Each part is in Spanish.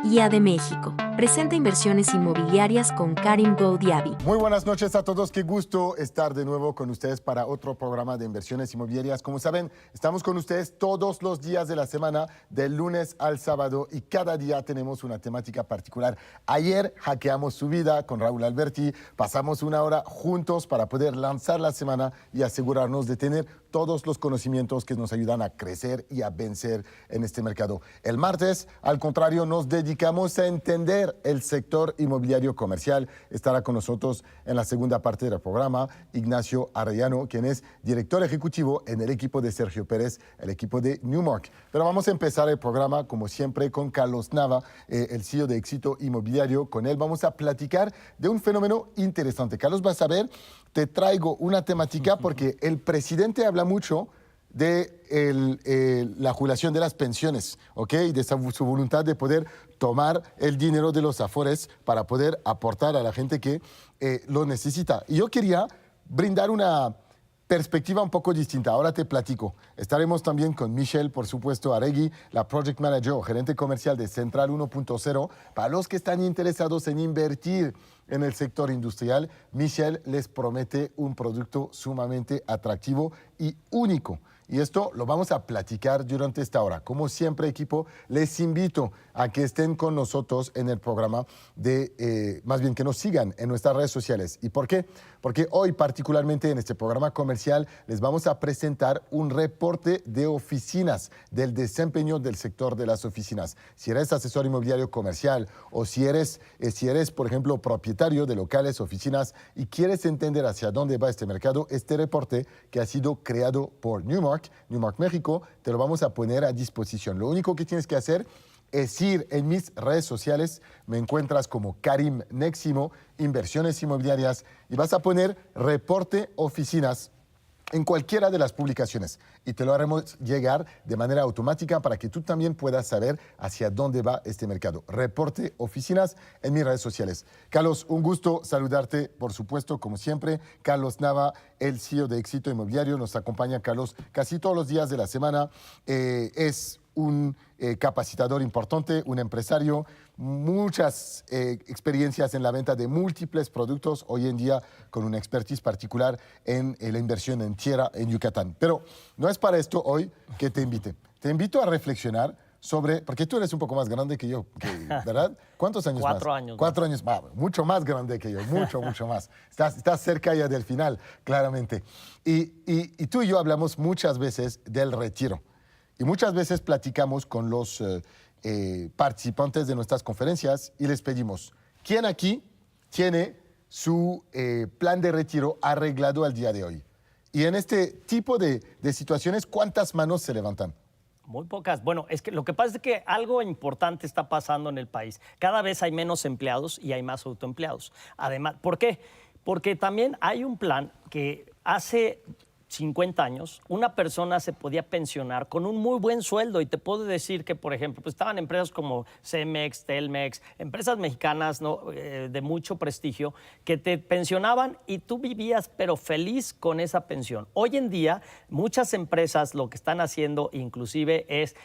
IA de México. Presenta inversiones inmobiliarias con Karim Goudiaby. Muy buenas noches a todos. Qué gusto estar de nuevo con ustedes para otro programa de inversiones inmobiliarias. Como saben, estamos con ustedes todos los días de la semana, del lunes al sábado, y cada día tenemos una temática particular. Ayer hackeamos su vida con Raúl Alberti. Pasamos una hora juntos para poder lanzar la semana y asegurarnos de tener todos los conocimientos que nos ayudan a crecer y a vencer en este mercado. El martes, al contrario, nos dedicamos a entender el sector inmobiliario comercial. Estará con nosotros en la segunda parte del programa Ignacio Arellano, quien es director ejecutivo en el equipo de Sergio Pérez, el equipo de Newmark. Pero vamos a empezar el programa, como siempre, con Carlos Nava, el CEO de Éxito Inmobiliario. Con él vamos a platicar de un fenómeno interesante. Carlos, vas a ver, te traigo una temática porque el presidente habla mucho de la jubilación de las pensiones, ¿ok? Y de su voluntad de poder tomar el dinero de los afores para poder aportar a la gente que lo necesita. Y yo quería brindar una perspectiva un poco distinta. Ahora te platico. Estaremos también con Michelle, por supuesto, Aregui, la Project Manager o gerente comercial de Central 1.0. Para los que están interesados en invertir en el sector industrial, Michelle les promete un producto sumamente atractivo y único. Y esto lo vamos a platicar durante esta hora. Como siempre, equipo, les invito a que estén con nosotros en el programa, más bien que nos sigan en nuestras redes sociales. ¿Y por qué? Porque hoy, particularmente en este programa comercial, les vamos a presentar un reporte de oficinas, del desempeño del sector de las oficinas. Si eres asesor inmobiliario comercial o si eres, por ejemplo, propietario de locales, oficinas y quieres entender hacia dónde va este mercado, este reporte que ha sido creado por Newmark México, te lo vamos a poner a disposición. Lo único que tienes que hacer es ir en mis redes sociales, me encuentras como Karim Neximo, Inversiones Inmobiliarias, y vas a poner reporte oficinas en cualquiera de las publicaciones y te lo haremos llegar de manera automática para que tú también puedas saber hacia dónde va este mercado. Reporte oficinas en mis redes sociales. Carlos, un gusto saludarte, por supuesto, como siempre. Carlos Nava, el CEO de Éxito Inmobiliario, nos acompaña, Carlos, casi todos los días de la semana. Es un capacitador importante, un empresario, muchas experiencias en la venta de múltiples productos, hoy en día con una expertise particular en la inversión en tierra en Yucatán. Pero no es para esto hoy que te invite. Te invito a reflexionar sobre, porque tú eres un poco más grande que yo, ¿verdad? ¿Cuántos años más? 4 años. 4 años más, mucho más grande que yo, mucho más. Estás cerca ya del final, claramente. Y tú y yo hablamos muchas veces del retiro. Y muchas veces platicamos con los participantes de nuestras conferencias y les pedimos, ¿quién aquí tiene su plan de retiro arreglado al día de hoy? Y en este tipo de situaciones, ¿cuántas manos se levantan? Muy pocas. Bueno, es que lo que pasa es que algo importante está pasando en el país. Cada vez hay menos empleados y hay más autoempleados. Además, ¿por qué? Porque también hay un plan que hace 50 años, una persona se podía pensionar con un muy buen sueldo y te puedo decir que, por ejemplo, pues estaban empresas como Cemex, Telmex, empresas mexicanas, ¿no? De mucho prestigio, que te pensionaban y tú vivías pero feliz con esa pensión. Hoy en día, muchas empresas lo que están haciendo inclusive es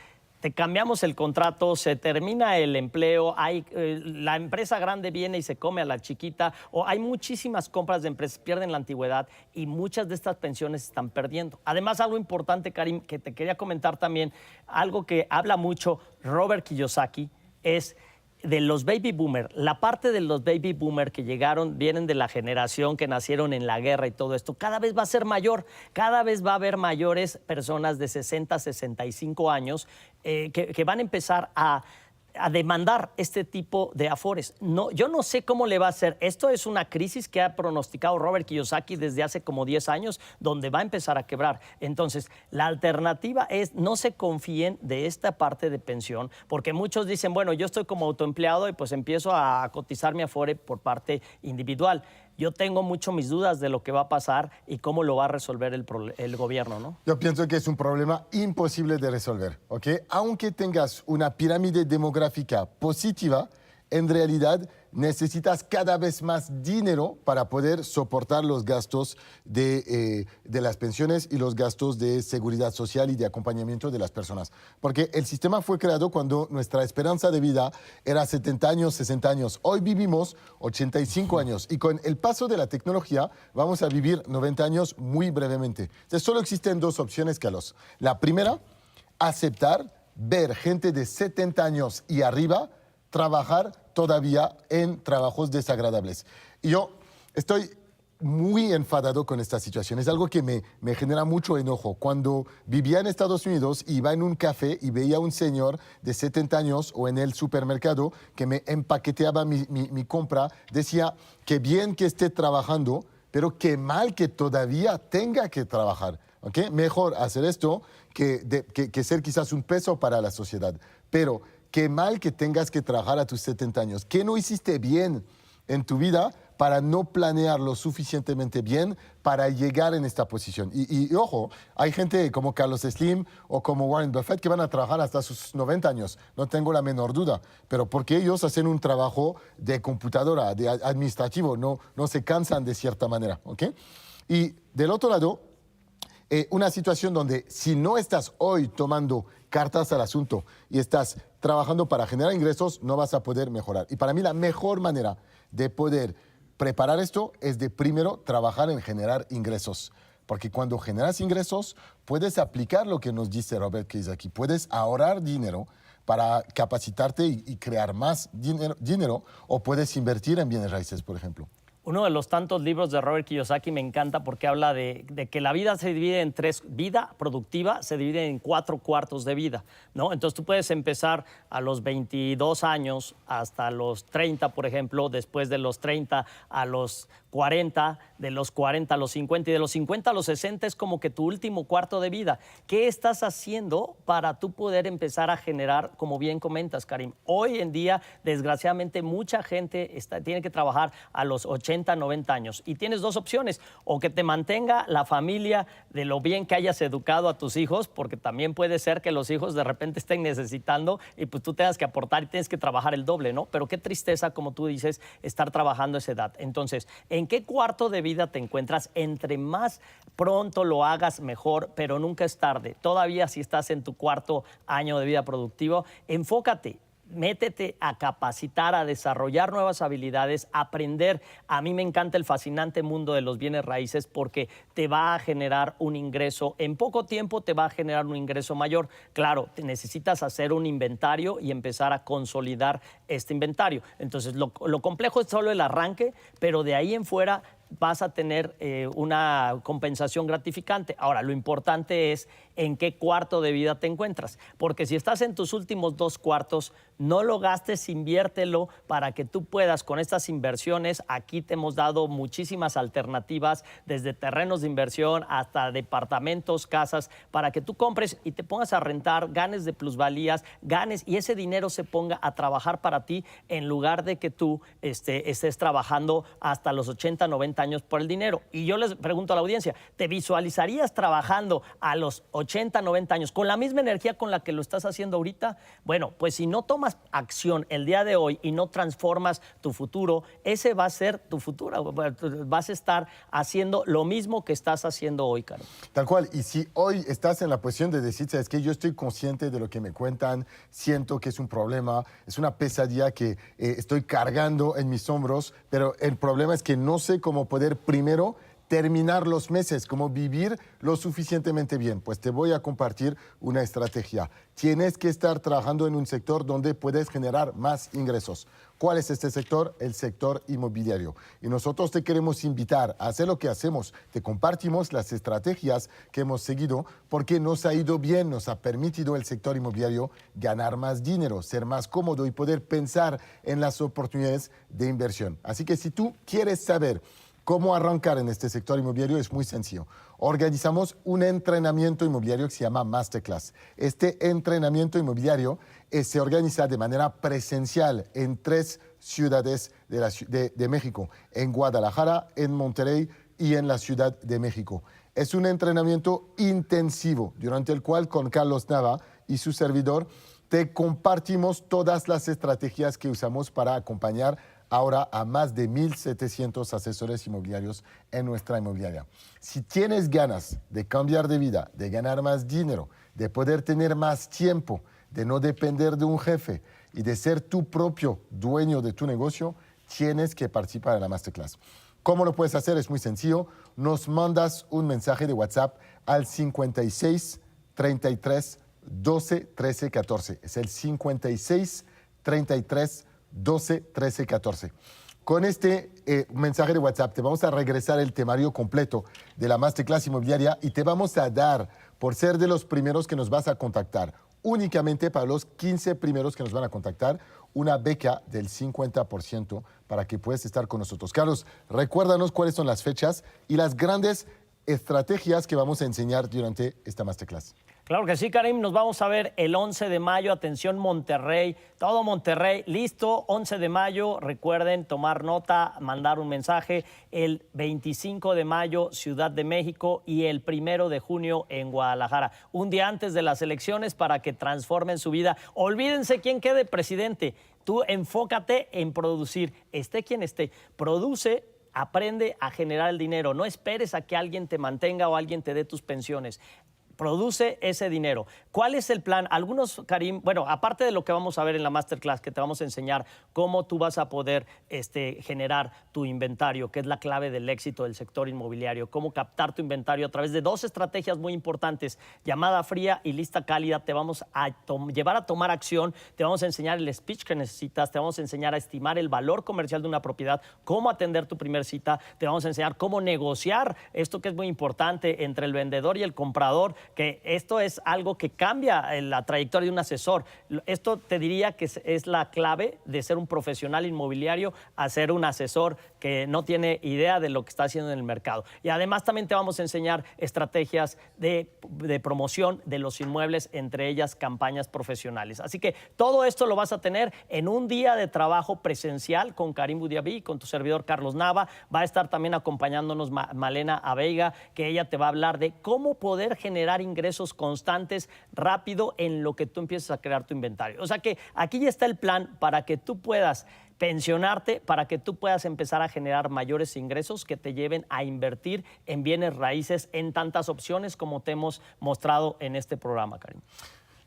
te cambiamos el contrato, se termina el empleo, la empresa grande viene y se come a la chiquita, o hay muchísimas compras de empresas, pierden la antigüedad y muchas de estas pensiones se están perdiendo. Además, algo importante, Karim, que te quería comentar también, algo que habla mucho Robert Kiyosaki, es de los baby boomers. La parte de los baby boomers que llegaron, vienen de la generación que nacieron en la guerra y todo esto, cada vez va a ser mayor, cada vez va a haber mayores personas de 60, 65 años que van a empezar a demandar este tipo de afores. No, yo no sé cómo le va a hacer. Esto es una crisis que ha pronosticado Robert Kiyosaki desde hace como 10 años, donde va a empezar a quebrar. Entonces, la alternativa es no se confíen de esta parte de pensión, porque muchos dicen, bueno, yo estoy como autoempleado y pues empiezo a cotizar mi afore por parte individual. Yo tengo mucho mis dudas de lo que va a pasar y cómo lo va a resolver el gobierno, ¿no? Yo pienso que es un problema imposible de resolver, ¿ok? Aunque tengas una pirámide demográfica positiva, en realidad necesitas cada vez más dinero para poder soportar los gastos de las pensiones y los gastos de seguridad social y de acompañamiento de las personas. Porque el sistema fue creado cuando nuestra esperanza de vida era 70 años, 60 años. Hoy vivimos 85 años y con el paso de la tecnología vamos a vivir 90 años muy brevemente. Entonces, solo existen dos opciones, Carlos. La primera, aceptar ver gente de 70 años y arriba trabajar todavía en trabajos desagradables. Y yo estoy muy enfadado con esta situación. Es algo que me genera mucho enojo. Cuando vivía en Estados Unidos, iba en un café y veía a un señor de 70 años o en el supermercado que me empaqueteaba mi compra, decía que bien que esté trabajando, pero qué mal que todavía tenga que trabajar. ¿Okay? Mejor hacer esto que ser quizás un peso para la sociedad. Pero qué mal que tengas que trabajar a tus 70 años. ¿Qué no hiciste bien en tu vida para no planear lo suficientemente bien para llegar en esta posición? Y ojo, hay gente como Carlos Slim o como Warren Buffett que van a trabajar hasta sus 90 años, no tengo la menor duda, pero porque ellos hacen un trabajo de computadora, de administrativo, no se cansan de cierta manera. ¿Okay? Y del otro lado, una situación donde si no estás hoy tomando cartas al asunto y estás trabajando para generar ingresos, no vas a poder mejorar. Y para mí la mejor manera de poder preparar esto es de primero trabajar en generar ingresos. Porque cuando generas ingresos, puedes aplicar lo que nos dice Robert Kiyosaki. Puedes ahorrar dinero para capacitarte y crear más dinero o puedes invertir en bienes raíces, por ejemplo. Uno de los tantos libros de Robert Kiyosaki me encanta porque habla de que la vida se divide en tres. Vida productiva se divide en 4 cuartos de vida, ¿no? Entonces tú puedes empezar a los 22 años hasta los 30, por ejemplo, después de los 30 a los 40, de los 40 a los 50 y de los 50 a los 60 es como que tu último cuarto de vida. ¿Qué estás haciendo para tú poder empezar a generar, como bien comentas, Karim? Hoy en día, desgraciadamente, mucha gente tiene que trabajar a los 80, 90 años y tienes dos opciones, o que te mantenga la familia de lo bien que hayas educado a tus hijos, porque también puede ser que los hijos de repente estén necesitando y pues tú tengas que aportar y tienes que trabajar el doble, ¿no? Pero qué tristeza, como tú dices, estar trabajando a esa edad. Entonces, ¿en qué cuarto de vida te encuentras? Entre más pronto lo hagas, mejor, pero nunca es tarde. Todavía si estás en tu cuarto año de vida productivo, enfócate. Métete a capacitar, a desarrollar nuevas habilidades, aprender. A mí me encanta el fascinante mundo de los bienes raíces porque te va a generar un ingreso. En poco tiempo te va a generar un ingreso mayor. Claro, te necesitas hacer un inventario y empezar a consolidar este inventario. Entonces, lo complejo es solo el arranque, pero de ahí en fuera vas a tener una compensación gratificante. Ahora, lo importante es en qué cuarto de vida te encuentras, porque si estás en tus últimos 2 cuartos, no lo gastes, inviértelo para que tú puedas con estas inversiones. Aquí te hemos dado muchísimas alternativas, desde terrenos de inversión hasta departamentos, casas, para que tú compres y te pongas a rentar, ganes de plusvalías, ganes y ese dinero se ponga a trabajar para ti en lugar de que tú estés trabajando hasta los 80, 90 años por el dinero. Y yo les pregunto a la audiencia, ¿te visualizarías trabajando a los 80, 90 años con la misma energía con la que lo estás haciendo ahorita? Bueno, pues si no tomas acción el día de hoy y no transformas tu futuro, ese va a ser tu futuro. Vas a estar haciendo lo mismo que estás haciendo hoy, Caro. Tal cual. Y si hoy estás en la posición de decir, es que yo estoy consciente de lo que me cuentan, siento que es un problema, es una pesadilla que estoy cargando en mis hombros, pero el problema es que no sé cómo poder primero terminar los meses, cómo vivir lo suficientemente bien. Pues te voy a compartir una estrategia. Tienes que estar trabajando en un sector donde puedes generar más ingresos. ¿Cuál es este sector? El sector inmobiliario. Y nosotros te queremos invitar a hacer lo que hacemos. Te compartimos las estrategias que hemos seguido porque nos ha ido bien, nos ha permitido el sector inmobiliario ganar más dinero, ser más cómodo y poder pensar en las oportunidades de inversión. Así que si tú quieres saber cómo arrancar en este sector inmobiliario, es muy sencillo. Organizamos un entrenamiento inmobiliario que se llama Masterclass. Este entrenamiento inmobiliario se organiza de manera presencial en 3 ciudades de México, en Guadalajara, en Monterrey y en la Ciudad de México. Es un entrenamiento intensivo, durante el cual con Carlos Nava y su servidor te compartimos todas las estrategias que usamos para acompañar ahora a más de 1,700 asesores inmobiliarios en nuestra inmobiliaria. Si tienes ganas de cambiar de vida, de ganar más dinero, de poder tener más tiempo, de no depender de un jefe y de ser tu propio dueño de tu negocio, tienes que participar en la Masterclass. ¿Cómo lo puedes hacer? Es muy sencillo. Nos mandas un mensaje de WhatsApp al 56 33 12 13 14. Es el 56 33 12 13 14. Con este mensaje de WhatsApp te vamos a regresar el temario completo de la Masterclass Inmobiliaria y te vamos a dar, por ser de los primeros que nos vas a contactar, únicamente para los 15 primeros que nos van a contactar, una beca del 50% para que puedas estar con nosotros. Carlos, recuérdanos cuáles son las fechas y las grandes estrategias que vamos a enseñar durante esta Masterclass. Claro que sí, Karim. Nos vamos a ver el 11 de mayo. Atención, Monterrey. Todo Monterrey listo. 11 de mayo. Recuerden tomar nota, mandar un mensaje. El 25 de mayo, Ciudad de México. Y el 1 de junio en Guadalajara. Un día antes de las elecciones para que transformen su vida. Olvídense quién quede presidente. Tú enfócate en producir. Esté quien esté. Produce. Aprende a generar el dinero. No esperes a que alguien te mantenga o alguien te dé tus pensiones. Produce ese dinero. ¿Cuál es el plan? Algunos, Karim, bueno, aparte de lo que vamos a ver en la Masterclass, que te vamos a enseñar cómo tú vas a poder generar tu inventario, que es la clave del éxito del sector inmobiliario, cómo captar tu inventario a través de 2 estrategias muy importantes, llamada fría y lista cálida. Te vamos a llevar a tomar acción, te vamos a enseñar el speech que necesitas, te vamos a enseñar a estimar el valor comercial de una propiedad, cómo atender tu primer cita, te vamos a enseñar cómo negociar esto que es muy importante entre el vendedor y el comprador, que esto es algo que cambia la trayectoria de un asesor. Esto te diría que es la clave de ser un profesional inmobiliario a ser un asesor que no tiene idea de lo que está haciendo en el mercado. Y además también te vamos a enseñar estrategias de promoción de los inmuebles, entre ellas campañas profesionales. Así que todo esto lo vas a tener en un día de trabajo presencial con Karim Boudiaby, con tu servidor Carlos Nava. Va a estar también acompañándonos Malena Aveiga, que ella te va a hablar de cómo poder generar ingresos constantes rápido en lo que tú empieces a crear tu inventario. O sea que aquí ya está el plan para que tú puedas pensionarte, para que tú puedas empezar a generar mayores ingresos que te lleven a invertir en bienes raíces en tantas opciones como te hemos mostrado en este programa, Karim.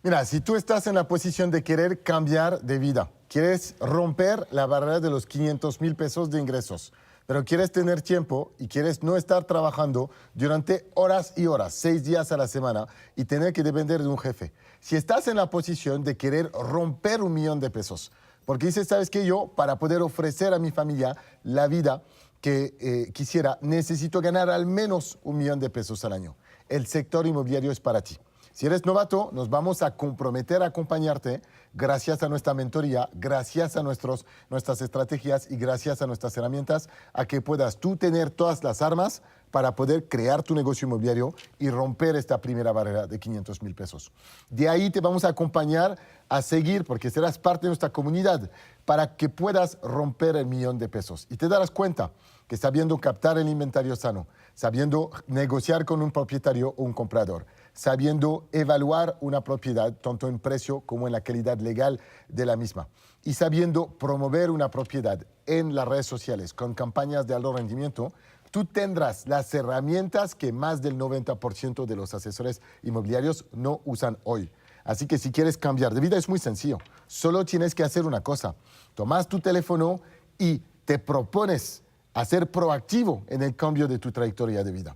Mira, si tú estás en la posición de querer cambiar de vida, quieres romper la barrera de los 500,000 pesos de ingresos, pero quieres tener tiempo y quieres no estar trabajando durante horas y horas, 6 días a la semana y tener que depender de un jefe. Si estás en la posición de querer romper 1 millón de pesos, porque dices, ¿sabes qué? Yo, para poder ofrecer a mi familia la vida que quisiera, necesito ganar al menos 1 millón de pesos al año. El sector inmobiliario es para ti. Si eres novato, nos vamos a comprometer a acompañarte gracias a nuestra mentoría, gracias a nuestras estrategias y gracias a nuestras herramientas, a que puedas tú tener todas las armas para poder crear tu negocio inmobiliario y romper esta primera barrera de 500,000 pesos. De ahí te vamos a acompañar a seguir, porque serás parte de nuestra comunidad, para que puedas romper el 1 millón de pesos. Y te darás cuenta que sabiendo captar el inventario sano, sabiendo negociar con un propietario o un comprador, sabiendo evaluar una propiedad, tanto en precio como en la calidad legal de la misma, y sabiendo promover una propiedad en las redes sociales con campañas de alto rendimiento, tú tendrás las herramientas que más del 90% de los asesores inmobiliarios no usan hoy. Así que si quieres cambiar de vida es muy sencillo. Solo tienes que hacer una cosa. Tomas tu teléfono y te propones a ser proactivo en el cambio de tu trayectoria de vida.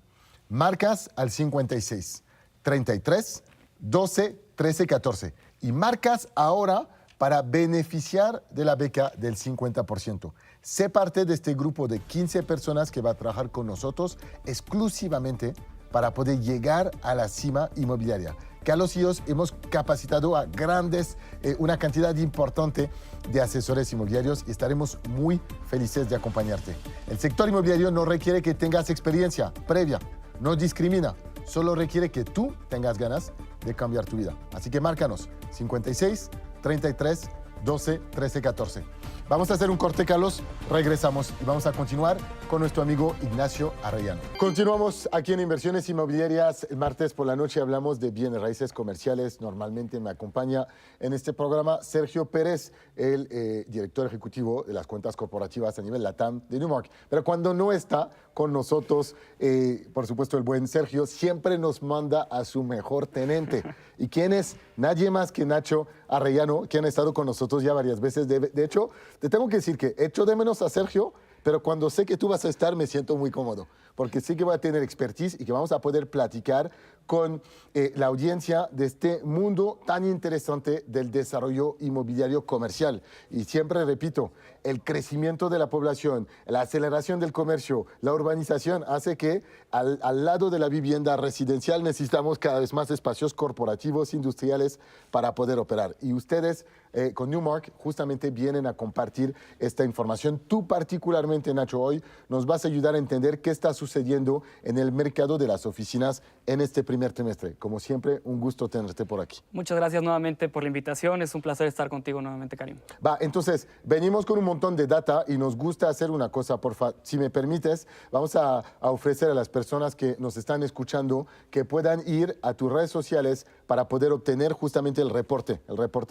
Marcas al 56 33 12 13 14 y marcas ahora para beneficiar de la beca del 50%. Sé parte de este grupo de 15 personas que va a trabajar con nosotros exclusivamente para poder llegar a la cima inmobiliaria. Carlos y yo hemos capacitado a una cantidad importante de asesores inmobiliarios y estaremos muy felices de acompañarte. El sector inmobiliario no requiere que tengas experiencia previa, no discrimina, solo requiere que tú tengas ganas de cambiar tu vida. Así que márcanos 56 33 12 13 14. Vamos a hacer un corte, Carlos. Regresamos y vamos a continuar con nuestro amigo Ignacio Arellano. Continuamos aquí en Inversiones Inmobiliarias. El martes por la noche hablamos de bienes raíces comerciales. Normalmente me acompaña en este programa Sergio Pérez, el director ejecutivo de las cuentas corporativas a nivel LATAM de Newmark. Pero cuando no está con nosotros, por supuesto, el buen Sergio siempre nos manda a su mejor tenente. ¿Y quién es? Nadie más que Nacho Arellano, quien ha estado con nosotros ya varias veces. De hecho, te tengo que decir que echo de menos a Sergio, pero cuando sé que tú vas a estar me siento muy cómodo, porque sé que voy a tener expertise y que vamos a poder platicar con la audiencia de este mundo tan interesante del desarrollo inmobiliario comercial. Y siempre repito, el crecimiento de la población, la aceleración del comercio, la urbanización hace que al lado de la vivienda residencial necesitamos cada vez más espacios corporativos, industriales para poder operar. Y ustedes con Newmark justamente vienen a compartir esta información. Tú particularmente, Nacho, hoy nos vas a ayudar a entender qué está sucediendo en el mercado de las oficinas en este primer trimestre. Como siempre, un gusto tenerte por aquí. Muchas gracias nuevamente por la invitación. Es un placer estar contigo nuevamente, Karim. Va, entonces, venimos con un montón de data y nos gusta hacer una cosa, porfa. Si me permites, vamos a ofrecer a las personas que nos están escuchando que puedan ir a tus redes sociales para poder obtener justamente el reporte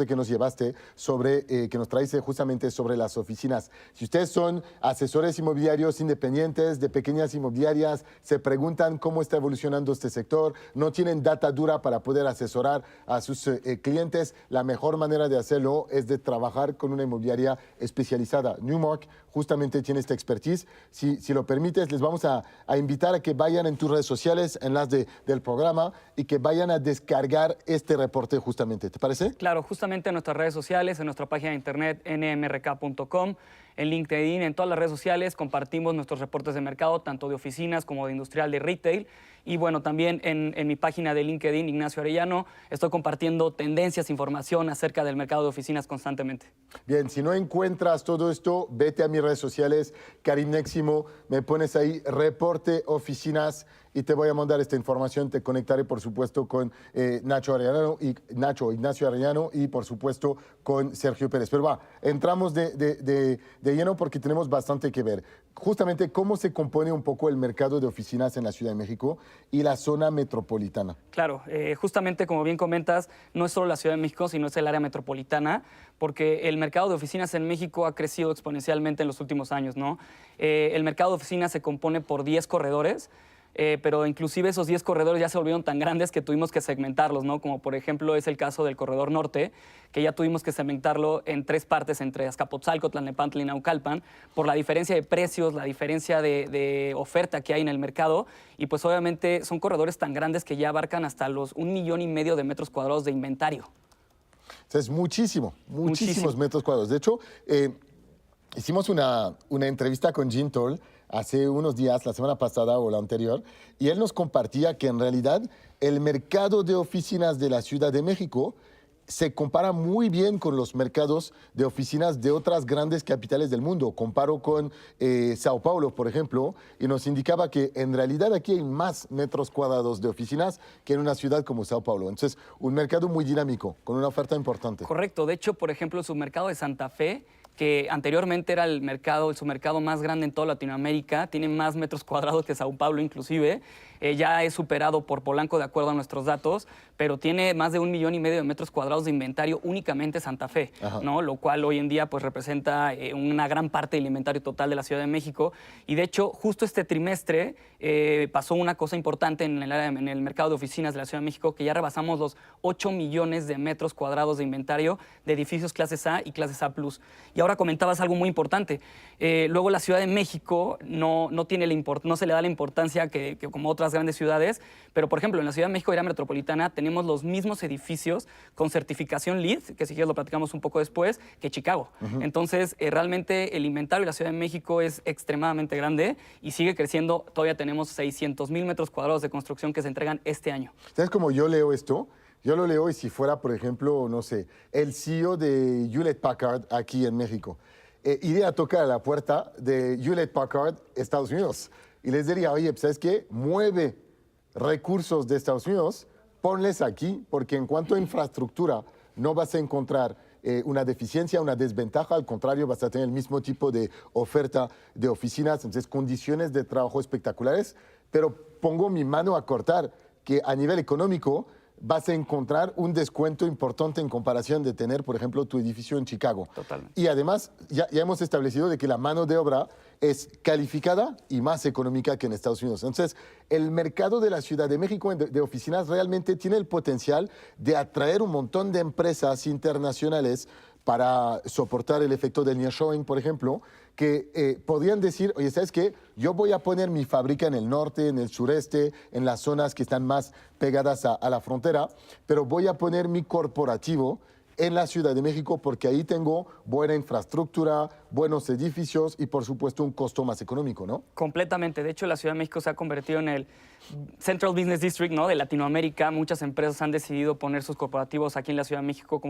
que nos llevaste sobre, que nos traíste justamente sobre las oficinas. Si ustedes son asesores inmobiliarios independientes de pequeñas inmobiliarias, se preguntan cómo está evolucionando este sector, no tienen data dura para poder asesorar a sus clientes, la mejor manera de hacerlo es de trabajar con una inmobiliaria especializada. Newmark justamente tiene esta expertise. Si lo permites, les vamos a invitar a que vayan en tus redes sociales, enlace del programa, y que vayan a descargar este reporte justamente. ¿Te parece? Claro, justamente en nuestras redes sociales, en nuestra página de internet nmrk.com, en LinkedIn, en todas las redes sociales compartimos nuestros reportes de mercado, tanto de oficinas como de industrial, de retail. Y bueno, también en mi página de LinkedIn, Ignacio Arellano, estoy compartiendo tendencias, información acerca del mercado de oficinas constantemente. Bien, si no encuentras todo esto, vete a mis redes sociales, Karim Neximo, me pones ahí, reporte oficinas, y te voy a mandar esta información. Te conectaré, por supuesto, con Ignacio Arellano y, por supuesto, con Sergio Pérez. Pero va, entramos de lleno porque tenemos bastante que ver. Justamente, cómo se compone un poco el mercado de oficinas en la Ciudad de México y la zona metropolitana. Claro, justamente como bien comentas, no es solo la Ciudad de México, sino es el área metropolitana, porque el mercado de oficinas en México ha crecido exponencialmente en los últimos años, ¿no? El mercado de oficinas se compone por 10 corredores, pero inclusive esos 10 corredores ya se volvieron tan grandes que tuvimos que segmentarlos, ¿no? Como por ejemplo es el caso del corredor norte, que ya tuvimos que segmentarlo en 3 partes entre Azcapotzalco, Tlalnepantla y Naucalpan, por la diferencia de precios, la diferencia de oferta que hay en el mercado, y pues obviamente son corredores tan grandes que ya abarcan hasta los 1,5 millones de metros cuadrados de inventario. O sea, es muchísimos metros cuadrados. De hecho, hicimos una entrevista con Jim Toll hace unos días, la semana pasada o la anterior, y él nos compartía que en realidad el mercado de oficinas de la Ciudad de México se compara muy bien con los mercados de oficinas de otras grandes capitales del mundo. Comparo con Sao Paulo, por ejemplo, y nos indicaba que en realidad aquí hay más metros cuadrados de oficinas que en una ciudad como Sao Paulo. Entonces, un mercado muy dinámico, con una oferta importante. Correcto. De hecho, por ejemplo, el submercado de Santa Fe, que anteriormente era el submercado más grande en toda Latinoamérica, tiene más metros cuadrados que Sao Paulo inclusive, ya es superado por Polanco de acuerdo a nuestros datos, pero tiene más de 1,5 millones de metros cuadrados de inventario únicamente Santa Fe, ¿no? Lo cual hoy en día pues representa una gran parte del inventario total de la Ciudad de México. Y de hecho, justo este trimestre pasó una cosa importante en el mercado de oficinas de la Ciudad de México, que ya rebasamos los 8 millones de metros cuadrados de inventario de edificios clases A y clases A+. Y ahora comentabas algo muy importante. Luego la Ciudad de México no se le da la importancia que como otras grandes ciudades, pero por ejemplo en la Ciudad de México y área metropolitana tenemos los mismos edificios con certificación LEED, que si quieres lo platicamos un poco después, que Chicago. Entonces realmente el inventario de la Ciudad de México es extremadamente grande y sigue creciendo. Todavía tenemos 600,000 metros cuadrados de construcción que se entregan este año. ¿Sabes cómo yo leo esto? Yo lo leo y si fuera, por ejemplo, no sé, el CEO de Hewlett Packard aquí en México, iría a tocar a la puerta de Hewlett Packard, Estados Unidos, y les diría, oye, pues, ¿sabes qué? Mueve recursos de Estados Unidos, ponles aquí, porque en cuanto a infraestructura no vas a encontrar una deficiencia, una desventaja. Al contrario, vas a tener el mismo tipo de oferta de oficinas, entonces condiciones de trabajo espectaculares. Pero pongo mi mano a cortar que a nivel económico vas a encontrar un descuento importante en comparación de tener, por ejemplo, tu edificio en Chicago. Totalmente. Y además, ya hemos establecido de que la mano de obra es calificada y más económica que en Estados Unidos. Entonces, el mercado de la Ciudad de México de oficinas realmente tiene el potencial de atraer un montón de empresas internacionales para soportar el efecto del nearshoring, por ejemplo, que podrían decir, oye, ¿sabes qué? Yo voy a poner mi fábrica en el norte, en el sureste, en las zonas que están más pegadas a la frontera, pero voy a poner mi corporativo en la Ciudad de México porque ahí tengo buena infraestructura, buenos edificios y, por supuesto, un costo más económico, ¿no? Completamente. De hecho, la Ciudad de México se ha convertido en el Central Business District, ¿no?, de Latinoamérica. Muchas empresas han decidido poner sus corporativos aquí en la Ciudad de México.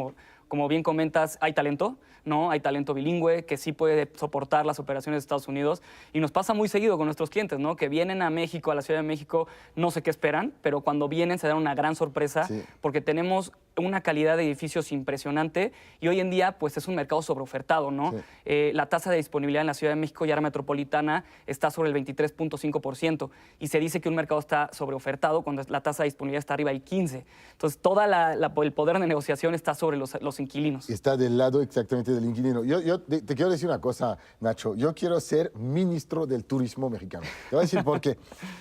Como bien comentas, hay talento, ¿no? Hay talento bilingüe que sí puede soportar las operaciones de Estados Unidos. Y nos pasa muy seguido con nuestros clientes, ¿no?, que vienen a México, a la Ciudad de México, no sé qué esperan, pero cuando vienen se dan una gran sorpresa porque tenemos una calidad de edificios impresionante y hoy en día pues es un mercado sobreofertado, ¿no? La tasa de disponibilidad en la Ciudad de México y área metropolitana está sobre el 23.5% y se dice que un mercado está sobreofertado cuando la tasa de disponibilidad está arriba del 15%. Entonces, todo el poder de negociación está sobre los inquilinos. Está del lado exactamente del inquilino. Yo te quiero decir una cosa, Nacho. Yo quiero ser ministro del turismo mexicano. Te voy a decir por qué.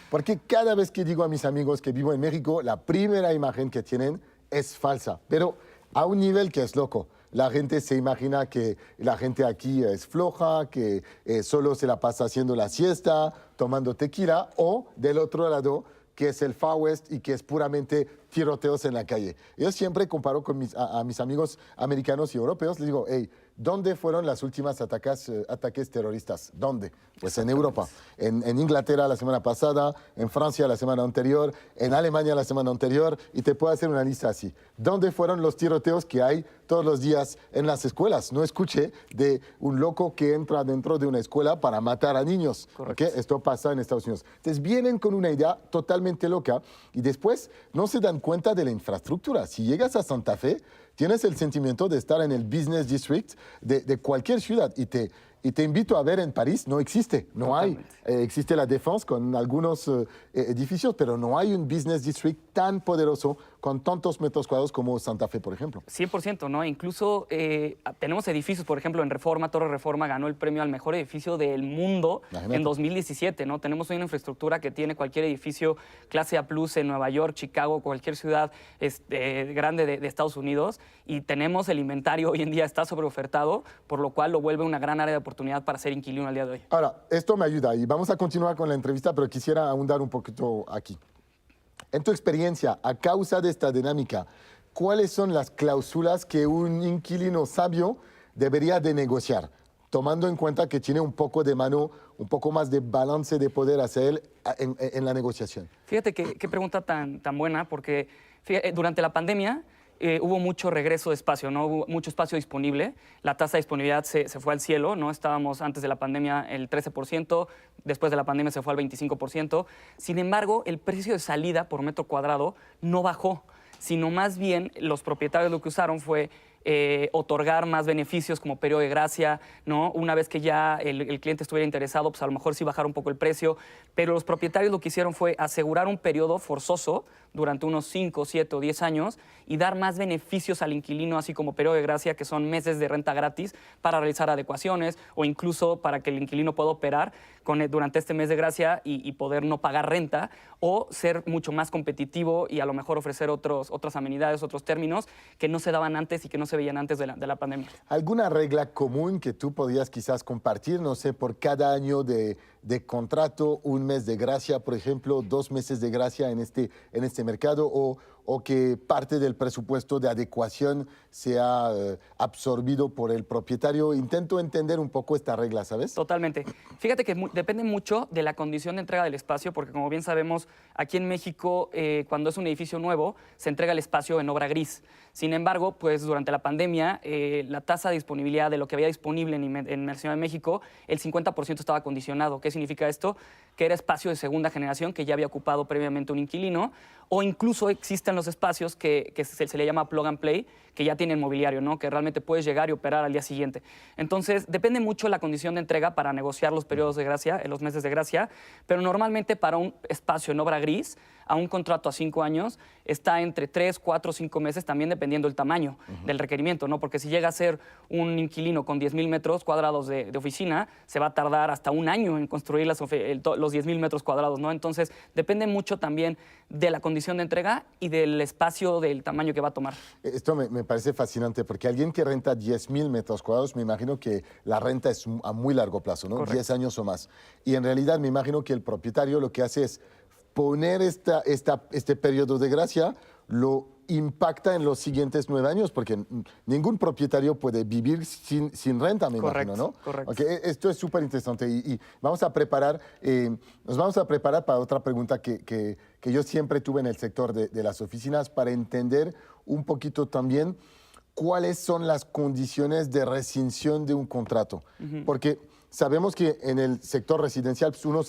Porque cada vez que digo a mis amigos que vivo en México, la primera imagen que tienen es falsa, pero a un nivel que es loco. La gente se imagina que la gente aquí es floja, que solo se la pasa haciendo la siesta, tomando tequila, o del otro lado, que es el Far West y que es puramente tiroteos en la calle. Yo siempre comparo con a mis amigos americanos y europeos, les digo, hey, ¿dónde fueron las últimas ataques terroristas? ¿Dónde? Pues en Europa. En Inglaterra la semana pasada, en Francia la semana anterior, en Alemania la semana anterior, y te puedo hacer una lista así. ¿Dónde fueron los tiroteos que hay todos los días en las escuelas? No escuché de un loco que entra dentro de una escuela para matar a niños. ¿Okay? Esto pasa en Estados Unidos. Entonces vienen con una idea totalmente loca y después no se dan cuenta de la infraestructura. Si llegas a Santa Fe, tienes el sentimiento de estar en el Business District de cualquier ciudad y te invito a ver en París, no existe, no hay. Existe la Défense con algunos edificios, pero no hay un Business District tan poderoso con tantos metros cuadrados como Santa Fe, por ejemplo. 100%, ¿no? Incluso tenemos edificios, por ejemplo, en Reforma, Torre Reforma ganó el premio al mejor edificio del mundo en 2017, ¿no? Tenemos una infraestructura que tiene cualquier edificio clase A+ en Nueva York, Chicago, cualquier ciudad grande de Estados Unidos, y tenemos el inventario hoy en día está sobreofertado, por lo cual lo vuelve una gran área de oportunidad para ser inquilino al día de hoy. Ahora, esto me ayuda y vamos a continuar con la entrevista, pero quisiera ahondar un poquito aquí. En tu experiencia, a causa de esta dinámica, ¿cuáles son las cláusulas que un inquilino sabio debería de negociar, tomando en cuenta que tiene un poco de mano, un poco más de balance de poder hacia él en la negociación? Fíjate qué pregunta tan buena, porque durante la pandemia hubo mucho regreso de espacio, ¿no? Hubo mucho espacio disponible. La tasa de disponibilidad se fue al cielo, ¿no? Estábamos antes de la pandemia el 13%, después de la pandemia se fue al 25%. Sin embargo, el precio de salida por metro cuadrado no bajó, sino más bien los propietarios lo que usaron fue otorgar más beneficios como periodo de gracia, ¿no? Una vez que ya el cliente estuviera interesado, pues a lo mejor sí bajar un poco el precio, pero los propietarios lo que hicieron fue asegurar un periodo forzoso durante unos 5, 7 o 10 años y dar más beneficios al inquilino, así como periodo de gracia, que son meses de renta gratis para realizar adecuaciones o incluso para que el inquilino pueda operar durante este mes de gracia y poder no pagar renta o ser mucho más competitivo y a lo mejor ofrecer otras amenidades, otros términos que no se daban antes y que no se veían antes de la pandemia. ¿Alguna regla común que tú podías quizás compartir? No sé, por cada año de contrato, un mes de gracia, por ejemplo, 2 meses de gracia en este mercado, o que parte del presupuesto de adecuación sea absorbido por el propietario. Intento entender un poco esta regla, ¿sabes? Totalmente. Fíjate que depende mucho de la condición de entrega del espacio, porque como bien sabemos, aquí en México, cuando es un edificio nuevo, se entrega el espacio en obra gris. Sin embargo, pues durante la pandemia, la tasa de disponibilidad de lo que había disponible en la Ciudad de México, el 50% estaba condicionado. ¿Qué significa esto? Que era espacio de segunda generación que ya había ocupado previamente un inquilino, o incluso existen los espacios que se le llama plug and play, que ya tienen mobiliario, ¿no? Que realmente puedes llegar y operar al día siguiente. Entonces, depende mucho la condición de entrega para negociar los periodos de gracia, los meses de gracia, pero normalmente para un espacio en obra gris, a un contrato a 5 años, está entre 3, 4, 5 meses, también dependiendo del tamaño del requerimiento, ¿no? Porque si llega a ser un inquilino con 10,000 metros cuadrados de oficina, se va a tardar hasta un año en construir los 10,000 metros cuadrados, ¿no? Entonces, depende mucho también de la condición de entrega y del espacio, del tamaño que va a tomar. Esto me parece fascinante porque alguien que renta 10,000 metros cuadrados, me imagino que la renta es a muy largo plazo, ¿no? Correcto. 10 años o más. Y en realidad me imagino que el propietario lo que hace es poner este periodo de gracia, lo impacta en los siguientes 9 años, porque ningún propietario puede vivir sin renta, me imagino, ¿no? Correcto. Okay, esto es súper interesante y vamos a preparar, nos vamos a preparar para otra pregunta que yo siempre tuve en el sector de las oficinas para entender un poquito también cuáles son las condiciones de rescisión de un contrato. Porque sabemos que en el sector residencial pues, uno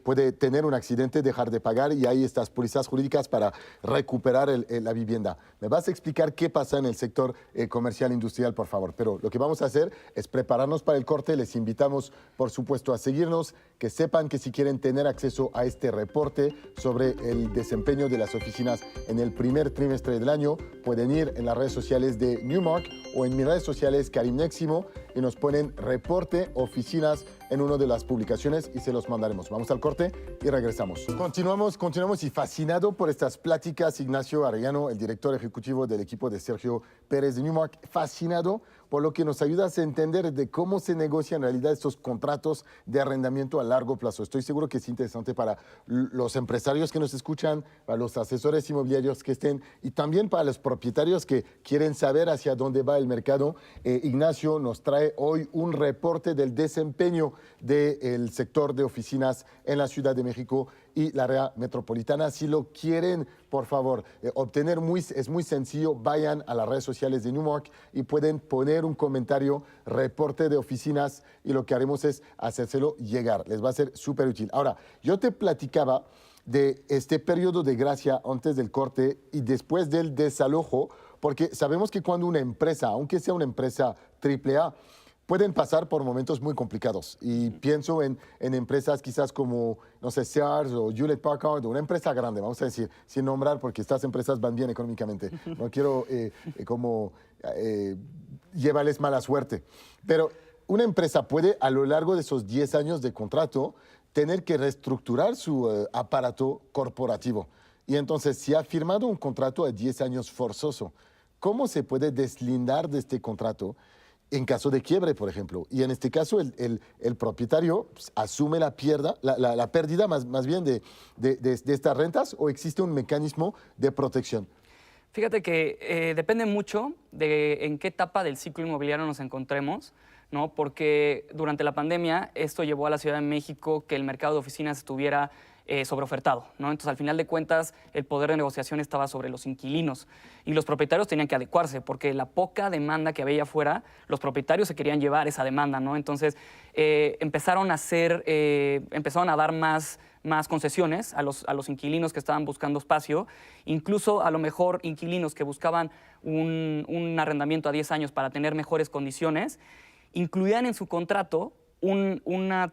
puede tener un accidente, dejar de pagar y hay estas pólizas jurídicas para recuperar la vivienda. ¿Me vas a explicar qué pasa en el sector comercial industrial, por favor? Pero lo que vamos a hacer es prepararnos para el corte. Les invitamos, por supuesto, a seguirnos, que sepan que si quieren tener acceso a este reporte sobre el desempeño de las oficinas en el primer trimestre del año, pueden ir en las redes sociales de Newmark o en mis redes sociales Karim Neximo y nos ponen reporte oficinas en una de las publicaciones y se los mandaremos. Vamos al corte y regresamos. Continuamos y fascinado por estas pláticas, Ignacio Arellano, el director ejecutivo del equipo de Sergio Pérez de Newmark, fascinado por lo que nos ayuda a entender de cómo se negocian en realidad estos contratos de arrendamiento a largo plazo. Estoy seguro que es interesante para los empresarios que nos escuchan, para los asesores inmobiliarios que estén y también para los propietarios que quieren saber hacia dónde va el mercado. Ignacio nos trae hoy un reporte del desempeño del sector de oficinas en la Ciudad de México y la área metropolitana. Si lo quieren, por favor, obtener es muy sencillo. Vayan a las redes sociales de Newmark y pueden poner un comentario, reporte de oficinas, y lo que haremos es hacérselo llegar. Les va a ser súper útil. Ahora, yo te platicaba de este periodo de gracia antes del corte y después del desalojo, porque sabemos que cuando una empresa, aunque sea una empresa AAA, pueden pasar por momentos muy complicados. Y pienso en empresas quizás como, no sé, Sears o Hewlett Packard, o una empresa grande, vamos a decir, sin nombrar, porque estas empresas van bien económicamente. No quiero llevarles mala suerte. Pero una empresa puede, a lo largo de esos 10 años de contrato, tener que reestructurar su aparato corporativo. Y entonces, si ha firmado un contrato a 10 años forzoso, ¿cómo se puede deslindar de este contrato en caso de quiebre, por ejemplo? Y en este caso, el propietario pues, asume la pérdida más bien de estas rentas, ¿o existe un mecanismo de protección? Fíjate que depende mucho de en qué etapa del ciclo inmobiliario nos encontremos, ¿no? Porque durante la pandemia esto llevó a la Ciudad de México que el mercado de oficinas estuviera sobreofertado, ¿no? Entonces, al final de cuentas, el poder de negociación estaba sobre los inquilinos y los propietarios tenían que adecuarse porque la poca demanda que había afuera, los propietarios se querían llevar esa demanda, ¿no? Entonces, empezaron a dar más concesiones a los inquilinos que estaban buscando espacio, incluso a lo mejor inquilinos que buscaban un arrendamiento a 10 años para tener mejores condiciones, incluían en su contrato una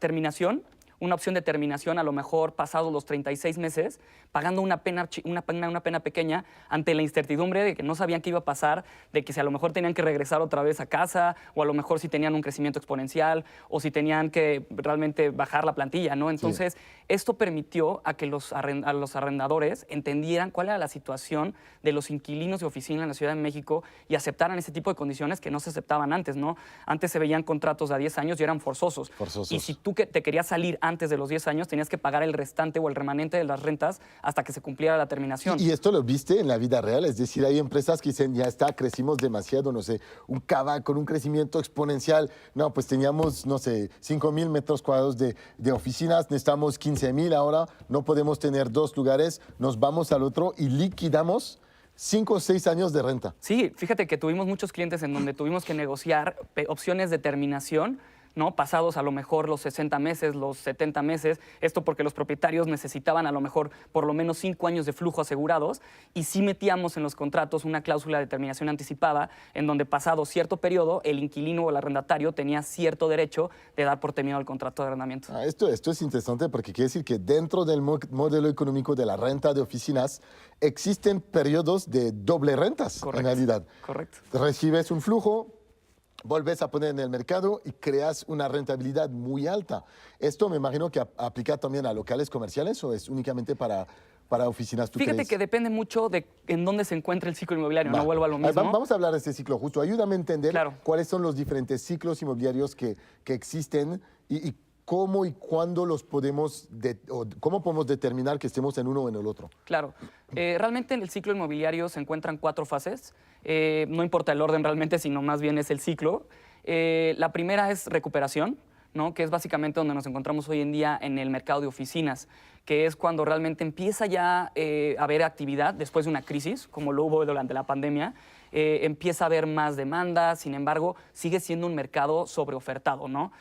opción de terminación, a lo mejor pasados los 36 meses, pagando una pena pequeña ante la incertidumbre de que no sabían qué iba a pasar, de que si a lo mejor tenían que regresar otra vez a casa, o a lo mejor si tenían un crecimiento exponencial, o si tenían que realmente bajar la plantilla, ¿no? Entonces, esto permitió a que a los arrendadores entendieran cuál era la situación de los inquilinos de oficina en la Ciudad de México y aceptaran ese tipo de condiciones que no se aceptaban antes, ¿no? Antes se veían contratos a 10 años y eran forzosos. Y si tú te querías salir antes de los 10 años, tenías que pagar el restante o el remanente de las rentas hasta que se cumpliera la terminación. ¿Y esto lo viste en la vida real? Es decir, hay empresas que dicen, ya está, crecimos demasiado, no sé, un Cava con un crecimiento exponencial. No, pues teníamos, no sé, 5,000 metros cuadrados de oficinas, necesitamos 15,000 ahora, no podemos tener 2 lugares, nos vamos al otro y liquidamos 5 o 6 años de renta. Sí, fíjate que tuvimos muchos clientes en donde tuvimos que negociar opciones de terminación ¿no? Pasados a lo mejor los 60 meses, los 70 meses, esto porque los propietarios necesitaban a lo mejor por lo menos 5 años de flujo asegurados, y sí metíamos en los contratos una cláusula de terminación anticipada en donde pasado cierto periodo el inquilino o el arrendatario tenía cierto derecho de dar por terminado el contrato de arrendamiento. Esto es interesante porque quiere decir que dentro del modelo económico de la renta de oficinas existen periodos de doble rentas, Correcto, en realidad. correcto. Recibes un flujo, volves a poner en el mercado y creas una rentabilidad muy alta. Esto me imagino que aplica también a locales comerciales o es únicamente para oficinas. ¿Tú Fíjate crees? que depende mucho de en dónde se encuentra el ciclo inmobiliario. Va. No vuelvo a lo mismo. Vamos a hablar de este ciclo justo. Ayúdame a entender Claro. cuáles son los diferentes ciclos inmobiliarios que existen y cómo y cuándo los podemos, o cómo podemos determinar que estemos en uno o en el otro. Claro. Realmente en el ciclo inmobiliario se encuentran 4 fases. No importa el orden realmente, sino más bien es el ciclo. La primera es recuperación, ¿no? Que es básicamente donde nos encontramos hoy en día en el mercado de oficinas, que es cuando realmente empieza ya a haber actividad después de una crisis, como lo hubo durante la pandemia. Empieza a haber más demanda, sin embargo, sigue siendo un mercado sobreofertado, ¿no?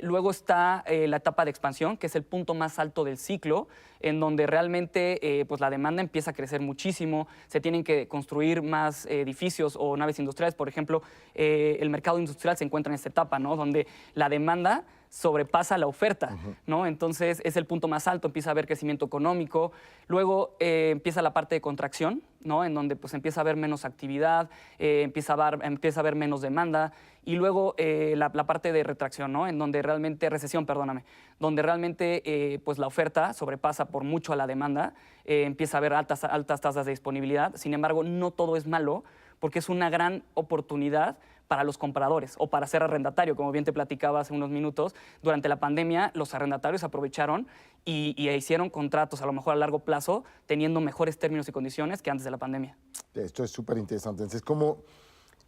Luego está la etapa de expansión, que es el punto más alto del ciclo, en donde realmente pues la demanda empieza a crecer muchísimo, se tienen que construir más edificios o naves industriales. Por ejemplo, el mercado industrial se encuentra en esta etapa, ¿no? Donde la demanda sobrepasa la oferta, ¿no? Entonces es el punto más alto, empieza a haber crecimiento económico. Luego empieza la parte de contracción, ¿no? En donde pues empieza a haber menos actividad, empieza a haber menos demanda. Y luego la parte de retracción, ¿no? En donde realmente, recesión, perdóname, donde realmente pues la oferta sobrepasa por mucho a la demanda, empieza a haber altas tasas de disponibilidad. Sin embargo, no todo es malo, porque es una gran oportunidad para los compradores o para ser arrendatario. Como bien te platicaba hace unos minutos, durante la pandemia los arrendatarios aprovecharon y hicieron contratos a lo mejor a largo plazo teniendo mejores términos y condiciones que antes de la pandemia. Esto es súper interesante. Entonces, como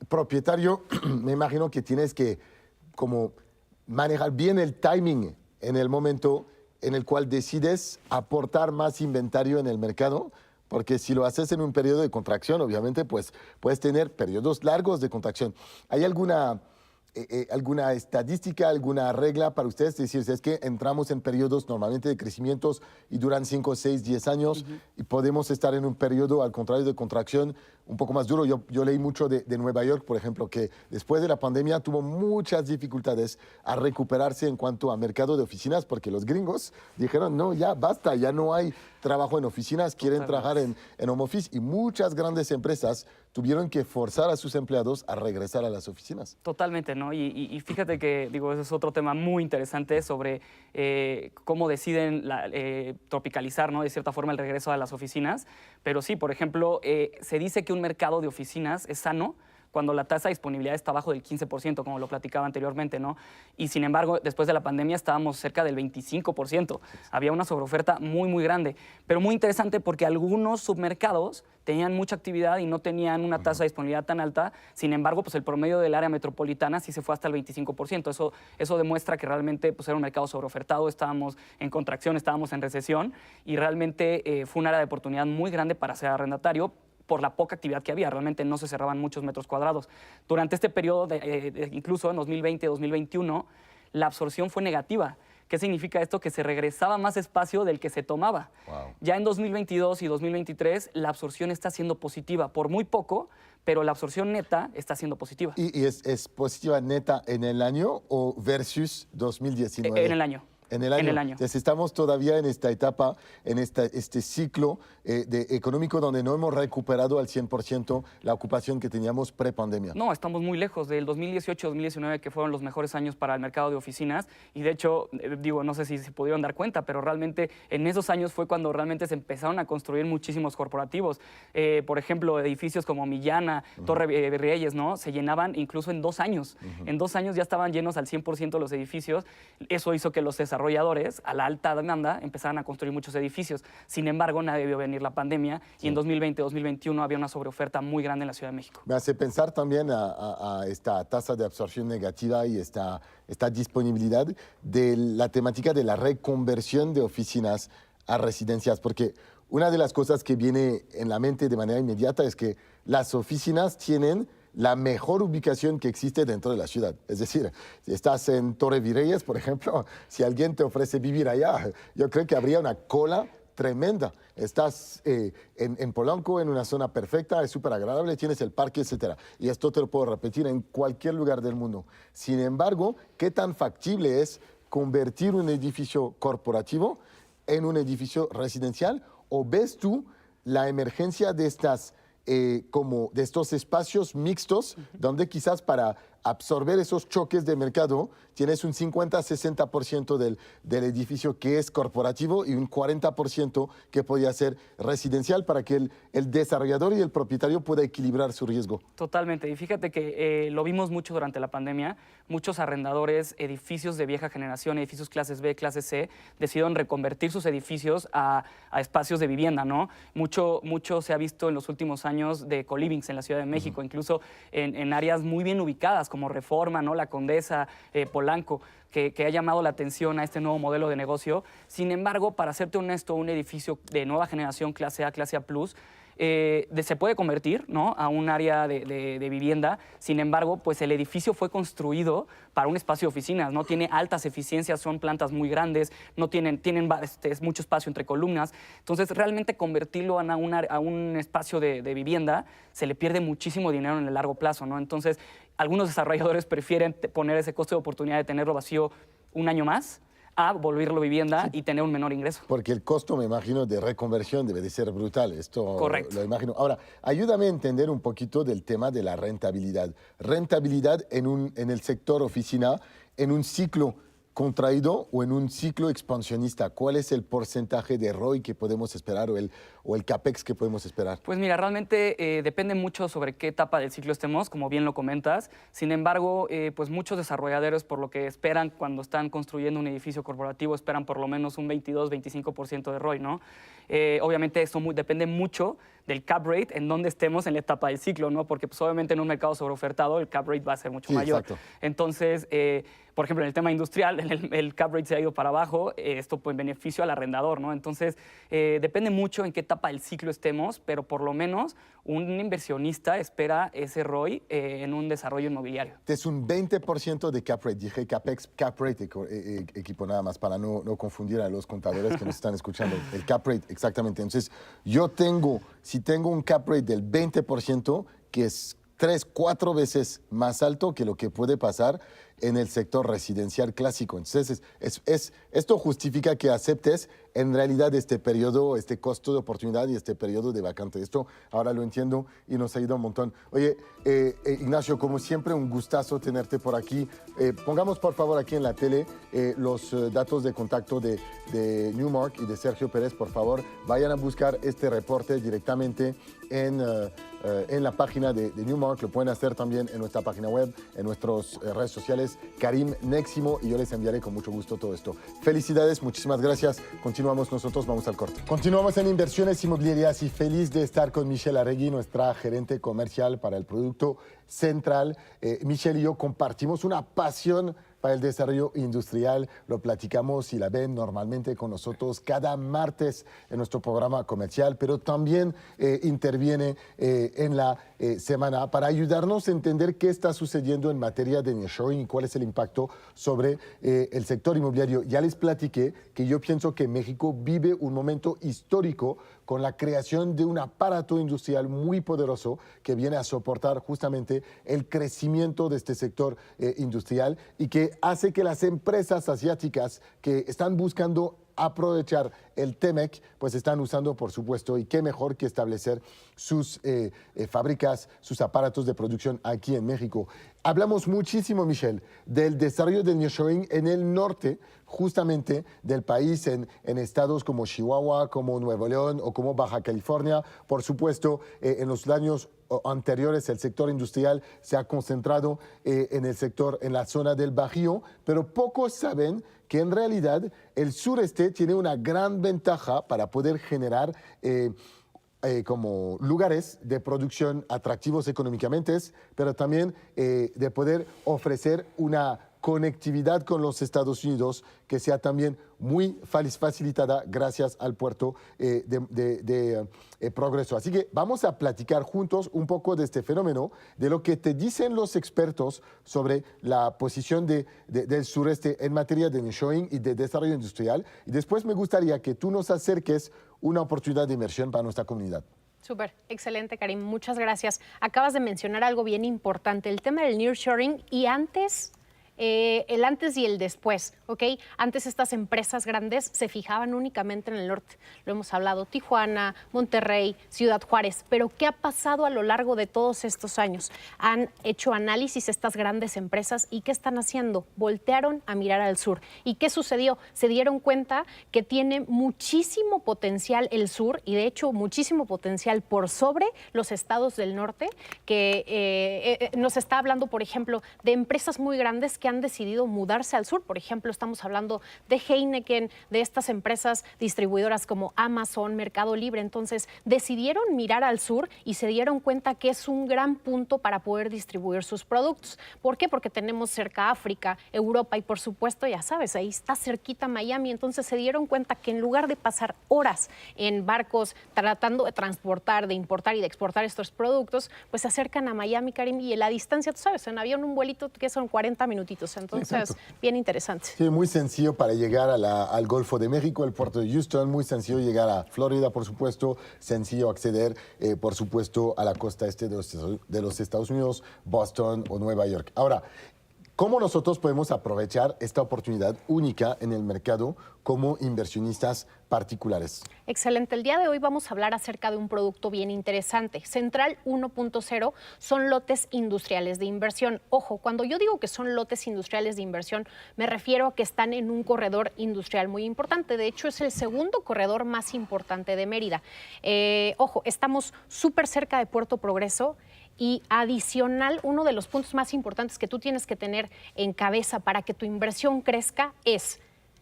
propietario, me imagino que tienes que como manejar bien el timing en el momento en el cual decides aportar más inventario en el mercado, porque si lo haces en un periodo de contracción, obviamente, pues puedes tener periodos largos de contracción. ¿Hay alguna estadística, alguna regla para ustedes? Es decir, es que entramos en periodos normalmente de crecimientos y duran 5, 6, 10 años y podemos estar en un periodo, al contrario, de contracción un poco más duro. Yo leí mucho de Nueva York, por ejemplo, que después de la pandemia tuvo muchas dificultades a recuperarse en cuanto a mercado de oficinas, porque los gringos dijeron, no, ya basta, ya no hay trabajo en oficinas, quieren trabajar en home office, y muchas grandes empresas tuvieron que forzar a sus empleados a regresar a las oficinas. Totalmente, ¿no? Y fíjate que, digo, ese es otro tema muy interesante sobre cómo deciden tropicalizar, ¿no? De cierta forma el regreso a las oficinas. Pero sí, por ejemplo, se dice que un mercado de oficinas es sano cuando la tasa de disponibilidad está abajo del 15%, como lo platicaba anteriormente, ¿no? Y sin embargo, después de la pandemia estábamos cerca del 25%. Había una sobreoferta muy, muy grande. Pero muy interesante porque algunos submercados tenían mucha actividad y no tenían una tasa de disponibilidad tan alta. Sin embargo, pues el promedio del área metropolitana sí se fue hasta el 25%. Eso demuestra que realmente pues, era un mercado sobreofertado, estábamos en contracción, estábamos en recesión, y realmente fue un área de oportunidad muy grande para ser arrendatario, por la poca actividad que había. Realmente no se cerraban muchos metros cuadrados. Durante este periodo, incluso en 2020-2021, la absorción fue negativa. ¿Qué significa esto? Que se regresaba más espacio del que se tomaba. Wow. Ya en 2022 y 2023, la absorción está siendo positiva, por muy poco, pero la absorción neta está siendo positiva. ¿Y es positiva neta en el año o versus 2019? En el año. En el año. En el año. Entonces, estamos todavía en esta etapa, en este ciclo económico donde no hemos recuperado al 100% la ocupación que teníamos pre-pandemia. No, estamos muy lejos del 2018-2019, que fueron los mejores años para el mercado de oficinas. Y de hecho, digo, no sé si se pudieron dar cuenta, pero realmente en esos años fue cuando realmente se empezaron a construir muchísimos corporativos. Por ejemplo, edificios como Millana, Torre Reyes, ¿no? Se llenaban incluso en 2 años. En 2 años ya estaban llenos al 100% los edificios. Eso hizo que los desarrolladores, a la alta demanda, empezaran a construir muchos edificios. Sin embargo, nadie vio venir la pandemia y en 2020-2021 había una sobreoferta muy grande en la Ciudad de México. Me hace pensar también a esta tasa de absorción negativa y esta disponibilidad de la temática de la reconversión de oficinas a residencias, porque una de las cosas que viene en la mente de manera inmediata es que las oficinas tienen la mejor ubicación que existe dentro de la ciudad. Es decir, si estás en Torre Virreyes, por ejemplo, si alguien te ofrece vivir allá, yo creo que habría una cola tremenda. Estás en Polanco, en una zona perfecta, es súper agradable, tienes el parque, etcétera. Y esto te lo puedo repetir en cualquier lugar del mundo. Sin embargo, ¿qué tan factible es convertir un edificio corporativo en un edificio residencial? ¿O ves tú la emergencia de de estos espacios mixtos, donde quizás para absorber esos choques de mercado tienes un 50-60% del edificio que es corporativo y un 40% que podría ser residencial para que el desarrollador y el propietario pueda equilibrar su riesgo? Totalmente. Y fíjate que lo vimos mucho durante la pandemia. Muchos arrendadores, edificios de vieja generación, edificios clases B, clase C, decidieron reconvertir sus edificios a espacios de vivienda, ¿no? Mucho se ha visto en los últimos años de co-livings en la Ciudad de México, incluso en áreas muy bien ubicadas como Reforma, ¿no? La Condesa, Polanco, que ha llamado la atención a este nuevo modelo de negocio. Sin embargo, para serte honesto, un edificio de nueva generación, clase A plus, se puede convertir, ¿no?, a un área de vivienda. Sin embargo, pues el edificio fue construido para un espacio de oficinas, ¿no? Tiene altas eficiencias, son plantas muy grandes, no tienen mucho espacio entre columnas. Entonces, realmente convertirlo a un espacio de vivienda se le pierde muchísimo dinero en el largo plazo, ¿no? Entonces, algunos desarrolladores prefieren poner ese costo de oportunidad de tenerlo vacío un año más a volverlo vivienda y tener un menor ingreso. Porque el costo, me imagino, de reconversión debe de ser brutal. Esto Correcto. Lo imagino. Ahora, ayúdame a entender un poquito del tema de la rentabilidad. Rentabilidad en el sector oficina, en un ciclo contraído o en un ciclo expansionista. ¿Cuál es el porcentaje de ROI que podemos esperar o el CAPEX que podemos esperar? Pues mira, realmente depende mucho sobre qué etapa del ciclo estemos, como bien lo comentas. Sin embargo, pues muchos desarrolladores, por lo que esperan cuando están construyendo un edificio corporativo, esperan por lo menos un 22-25% de ROI, ¿no? Obviamente esto depende mucho del cap rate en donde estemos en la etapa del ciclo, ¿no? Porque pues, obviamente en un mercado sobreofertado el cap rate va a ser mucho mayor. Exacto. Entonces, por ejemplo, en el tema industrial, el cap rate se ha ido para abajo, esto pues en beneficio al arrendador, ¿no? Entonces, depende mucho en qué etapa del ciclo estemos, pero por lo menos un inversionista espera ese ROI en un desarrollo inmobiliario. Es un 20% de cap rate. Dije CAPEX, cap rate, equipo, nada más para no confundir a los contadores que nos están escuchando. El cap rate, exactamente. Entonces, si tengo un cap rate del 20%, que es 3-4 veces más alto que lo que puede pasar en el sector residencial clásico. Entonces, esto justifica que aceptes en realidad este periodo, este costo de oportunidad y este periodo de vacante. Esto ahora lo entiendo y nos ayuda un montón. Oye, Ignacio, como siempre, un gustazo tenerte por aquí. Pongamos, por favor, aquí en la tele los datos de contacto de Newmark y de Sergio Pérez, por favor. Vayan a buscar este reporte directamente en la página de Newmark. Lo pueden hacer también en nuestra página web, en nuestras redes sociales. Karim Neximo, y yo les enviaré con mucho gusto todo esto. Felicidades, muchísimas gracias. Continuamos nosotros, vamos al corte. Continuamos en Inversiones Inmobiliarias y feliz de estar con Michelle Arregui, nuestra gerente comercial para el producto central. Michelle y yo compartimos una pasión para el desarrollo industrial. Lo platicamos y la ven normalmente con nosotros cada martes en nuestro programa comercial, pero también interviene en la semana para ayudarnos a entender qué está sucediendo en materia de nearshoring y cuál es el impacto sobre el sector inmobiliario. Ya les platiqué que yo pienso que México vive un momento histórico con la creación de un aparato industrial muy poderoso que viene a soportar justamente el crecimiento de este sector industrial y que hace que las empresas asiáticas que están buscando aprovechar el TEMEC, pues están usando, por supuesto, y qué mejor que establecer sus fábricas, sus aparatos de producción aquí en México. Hablamos muchísimo, Michelle, del desarrollo del nearshoring en el norte, justamente del país, en estados como Chihuahua, como Nuevo León o como Baja California. Por supuesto, en los años anteriores el sector industrial se ha concentrado en la zona del Bajío, pero pocos saben que en realidad el sureste tiene una gran ventaja para poder generar como lugares de producción atractivos económicamente, pero también de poder ofrecer una conectividad con los Estados Unidos que sea también muy facilitada gracias al puerto de Progreso. Así que vamos a platicar juntos un poco de este fenómeno, de lo que te dicen los expertos sobre la posición del sureste en materia de nearshoring y de desarrollo industrial. Y después me gustaría que tú nos acerques una oportunidad de inversión para nuestra comunidad. Súper, excelente, Karim. Muchas gracias. Acabas de mencionar algo bien importante, el tema del nearshoring y el antes y el después, ¿ok? Antes estas empresas grandes se fijaban únicamente en el norte. Lo hemos hablado, Tijuana, Monterrey, Ciudad Juárez. Pero ¿qué ha pasado a lo largo de todos estos años? Han hecho análisis estas grandes empresas y ¿qué están haciendo? Voltearon a mirar al sur. ¿Y qué sucedió? Se dieron cuenta que tiene muchísimo potencial el sur y de hecho muchísimo potencial por sobre los estados del norte, que nos está hablando, por ejemplo, de empresas muy grandes que han decidido mudarse al sur. Por ejemplo, estamos hablando de Heineken, de estas empresas distribuidoras como Amazon, Mercado Libre. Entonces, decidieron mirar al sur y se dieron cuenta que es un gran punto para poder distribuir sus productos. ¿Por qué? Porque tenemos cerca África, Europa y, por supuesto, ya sabes, ahí está cerquita Miami. Entonces, se dieron cuenta que en lugar de pasar horas en barcos tratando de transportar, de importar y de exportar estos productos, pues se acercan a Miami, Karim, y en la distancia, tú sabes, en avión un vuelito que son 40 minutitos. Entonces, exacto, bien interesante. Sí, muy sencillo para llegar al Golfo de México, el puerto de Houston, muy sencillo llegar a Florida, por supuesto, sencillo acceder, por supuesto, a la costa este de los Estados Unidos, Boston o Nueva York. Ahora, ¿cómo nosotros podemos aprovechar esta oportunidad única en el mercado como inversionistas particulares? Excelente. El día de hoy vamos a hablar acerca de un producto bien interesante. Central 1.0 son lotes industriales de inversión. Ojo, cuando yo digo que son lotes industriales de inversión, me refiero a que están en un corredor industrial muy importante. De hecho, es el segundo corredor más importante de Mérida. Ojo, estamos súper cerca de Puerto Progreso. Y adicional, uno de los puntos más importantes que tú tienes que tener en cabeza para que tu inversión crezca es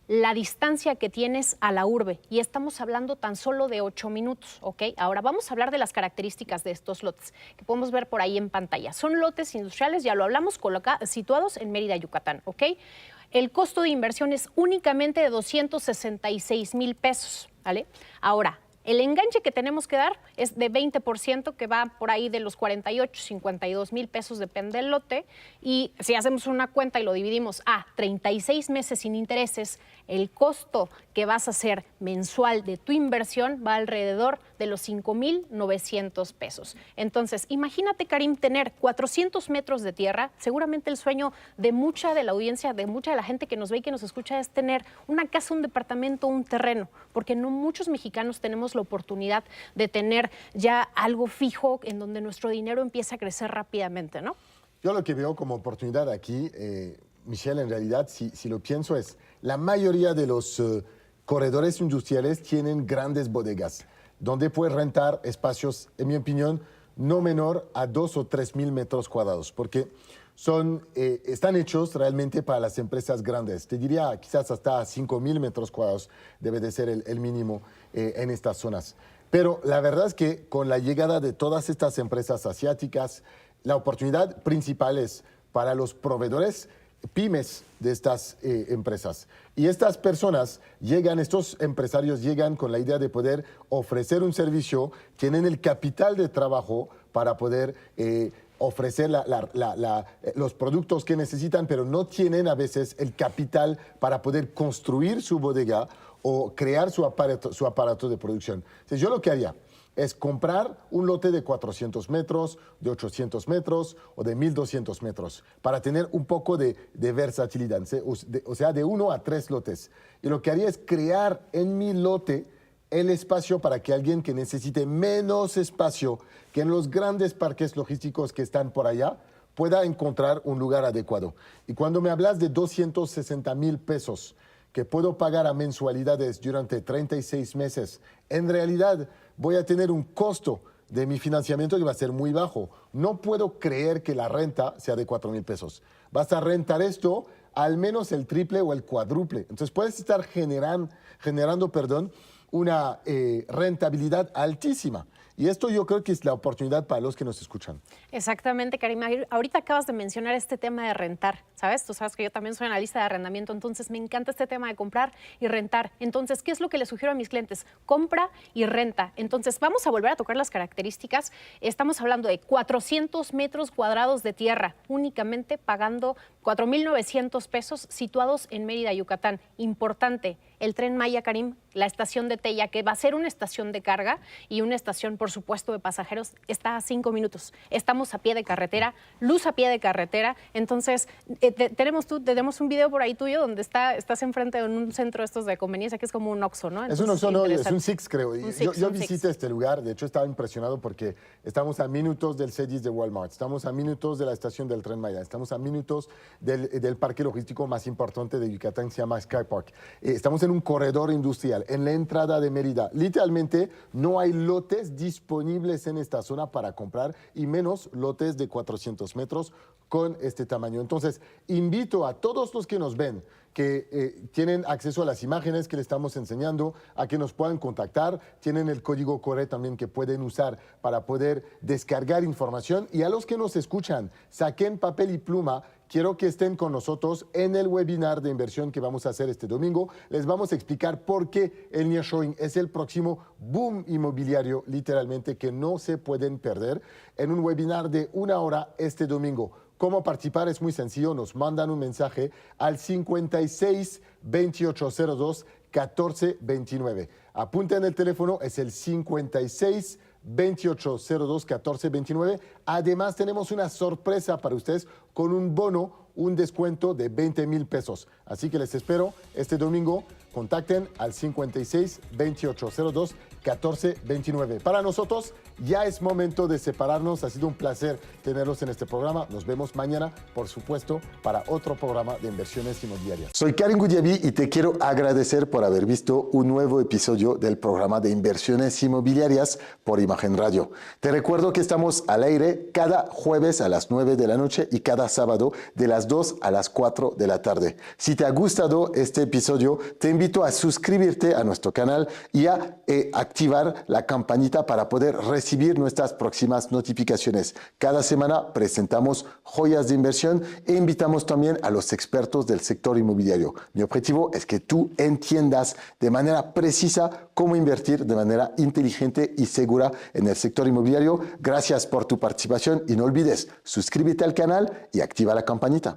la distancia que tienes a la urbe. Y estamos hablando tan solo de 8 minutos, ¿ok? Ahora vamos a hablar de las características de estos lotes que podemos ver por ahí en pantalla. Son lotes industriales, ya lo hablamos, situados en Mérida, Yucatán, ¿ok? El costo de inversión es únicamente de 266,000 pesos, ¿vale? Ahora, el enganche que tenemos que dar es de 20%, que va por ahí de los 48, 52,000 pesos, depende del lote. Y si hacemos una cuenta y lo dividimos a 36 meses sin intereses, el costo que vas a hacer mensual de tu inversión va alrededor de los 5,900 pesos. Entonces, imagínate, Karim, tener 400 metros de tierra. Seguramente el sueño de mucha de la audiencia, de mucha de la gente que nos ve y que nos escucha es tener una casa, un departamento, un terreno, porque no muchos mexicanos tenemos la oportunidad de tener ya algo fijo en donde nuestro dinero empieza a crecer rápidamente, ¿no? Yo lo que veo como oportunidad aquí, Michelle, en realidad, si lo pienso, es la mayoría de los corredores industriales tienen grandes bodegas, donde puedes rentar espacios, en mi opinión, no menor a 2 o 3 mil metros cuadrados, porque están hechos realmente para las empresas grandes. Te diría quizás hasta 5,000 metros cuadrados debe de ser el mínimo en estas zonas. Pero la verdad es que con la llegada de todas estas empresas asiáticas, la oportunidad principal es para los proveedores pymes de estas empresas. Y estas personas estos empresarios llegan con la idea de poder ofrecer un servicio, tienen el capital de trabajo para poder ofrecer los productos que necesitan, pero no tienen a veces el capital para poder construir su bodega o crear su aparato de producción. Entonces, yo lo que haría es comprar un lote de 400 metros, de 800 metros o de 1,200 metros para tener un poco de versatilidad, o sea, de 1 a 3 lotes. Y lo que haría es crear en mi lote el espacio para que alguien que necesite menos espacio que en los grandes parques logísticos que están por allá pueda encontrar un lugar adecuado. Y cuando me hablas de 260,000 pesos que puedo pagar a mensualidades durante 36 meses, en realidad voy a tener un costo de mi financiamiento que va a ser muy bajo. No puedo creer que la renta sea de 4,000 pesos. Vas a rentar esto al menos el triple o el cuádruple. Entonces puedes estar generando una rentabilidad altísima. Y esto yo creo que es la oportunidad para los que nos escuchan. Exactamente, Karima. Ahorita acabas de mencionar este tema de rentar, ¿sabes? Tú sabes que yo también soy analista de arrendamiento, entonces me encanta este tema de comprar y rentar. Entonces, ¿qué es lo que les sugiero a mis clientes? Compra y renta. Entonces, vamos a volver a tocar las características. Estamos hablando de 400 metros cuadrados de tierra, únicamente pagando 4,900 pesos, situados en Mérida, Yucatán. Importante, el Tren Maya, Karim, la estación de Tella, que va a ser una estación de carga y una estación, por supuesto, de pasajeros, está a 5 minutos. Estamos a pie de carretera, luz a pie de carretera. Entonces, tenemos un video por ahí tuyo donde estás enfrente de un centro estos de conveniencia, que es como un Oxxo, ¿no? Entonces, es un Oxxo, no, es un Six, creo. Yo un visité Six. este lugar, de hecho estaba impresionado porque estamos a minutos del Cedis de Walmart, estamos a minutos de la estación del Tren Maya, estamos a minutos del parque logístico más importante de Yucatán, se llama Sky Park. Estamos en un corredor industrial, en la entrada de Mérida. Literalmente no hay lotes disponibles en esta zona para comprar y menos lotes de 400 metros con este tamaño. Entonces, invito a todos los que nos ven, que tienen acceso a las imágenes que les estamos enseñando, a que nos puedan contactar. Tienen el código CORE también que pueden usar para poder descargar información. Y a los que nos escuchan, saquen papel y pluma. Quiero que estén con nosotros en el webinar de inversión que vamos a hacer este domingo. Les vamos a explicar por qué el nearshoring es el próximo boom inmobiliario, literalmente, que no se pueden perder, en un webinar de 1 hora este domingo. ¿Cómo participar? Es muy sencillo, nos mandan un mensaje al 56 2802 1429. Apunten el teléfono, es el 56 2802 1429. Además, tenemos una sorpresa para ustedes con un bono, un descuento de 20,000 pesos. Así que les espero este domingo. Contacten al 56 2802 1429. Para nosotros ya es momento de separarnos. Ha sido un placer tenerlos en este programa. Nos vemos mañana, por supuesto, para otro programa de inversiones inmobiliarias. Soy Karim Goudiaby y te quiero agradecer por haber visto un nuevo episodio del programa de inversiones inmobiliarias por Imagen Radio. Te recuerdo que estamos al aire cada jueves a las 9 de la noche y cada sábado de las 2 a las 4 de la tarde. Si te ha gustado este episodio, te invito a suscribirte a nuestro canal y a activar la campanita para poder recibir nuestras próximas notificaciones. Cada semana presentamos joyas de inversión e invitamos también a los expertos del sector inmobiliario. Mi objetivo es que tú entiendas de manera precisa cómo invertir de manera inteligente y segura en el sector inmobiliario. Gracias por tu participación y no olvides, suscríbete al canal y activa la campanita.